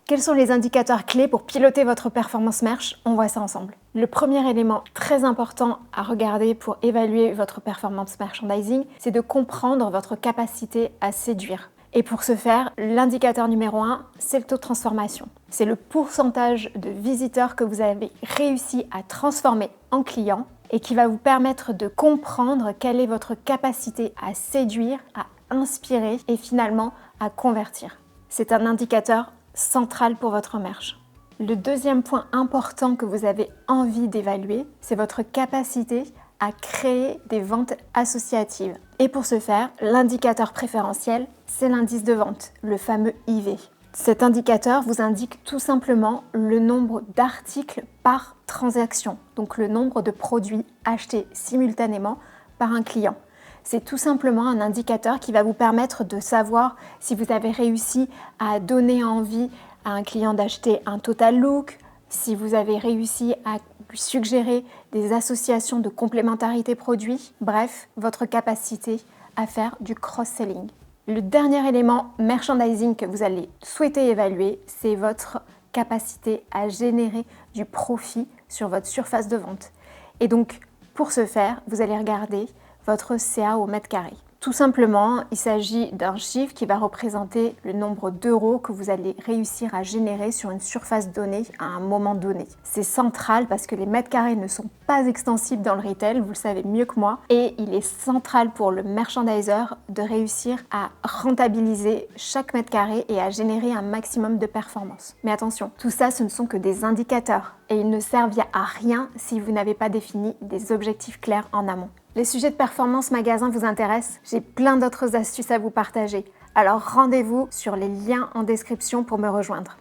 Quels sont les indicateurs clés pour piloter votre performance merch? On voit ça ensemble. Le premier élément très important à regarder pour évaluer votre performance merchandising, c'est de comprendre votre capacité à séduire. Et pour ce faire, l'indicateur numéro 1, c'est le taux de transformation. C'est le pourcentage de visiteurs que vous avez réussi à transformer en clients et qui va vous permettre de comprendre quelle est votre capacité à séduire, à inspirer et finalement à convertir. C'est un indicateur central pour votre merch. Le deuxième point important que vous avez envie d'évaluer, c'est votre capacité à créer des ventes associatives. Et pour ce faire, l'indicateur préférentiel, c'est l'indice de vente, le fameux IV. Cet indicateur vous indique tout simplement le nombre d'articles par transaction, donc le nombre de produits achetés simultanément par un client. C'est tout simplement un indicateur qui va vous permettre de savoir si vous avez réussi à donner envie à un client d'acheter un total look, si vous avez réussi à lui suggérer des associations de complémentarité produits, bref, votre capacité à faire du cross-selling. Le dernier élément merchandising que vous allez souhaiter évaluer, c'est votre capacité à générer du profit sur votre surface de vente. Et donc, pour ce faire, vous allez regarder votre CA au mètre carré. Tout simplement, il s'agit d'un chiffre qui va représenter le nombre d'euros que vous allez réussir à générer sur une surface donnée à un moment donné. C'est central parce que les mètres carrés ne sont pas extensibles dans le retail, vous le savez mieux que moi, et il est central pour le merchandiser de réussir à rentabiliser chaque mètre carré et à générer un maximum de performance. Mais attention, tout ça, ce ne sont que des indicateurs et ils ne servent à rien si vous n'avez pas défini des objectifs clairs en amont. Les sujets de performance magasin vous intéressent? J'ai plein d'autres astuces à vous partager. Alors rendez-vous sur les liens en description pour me rejoindre.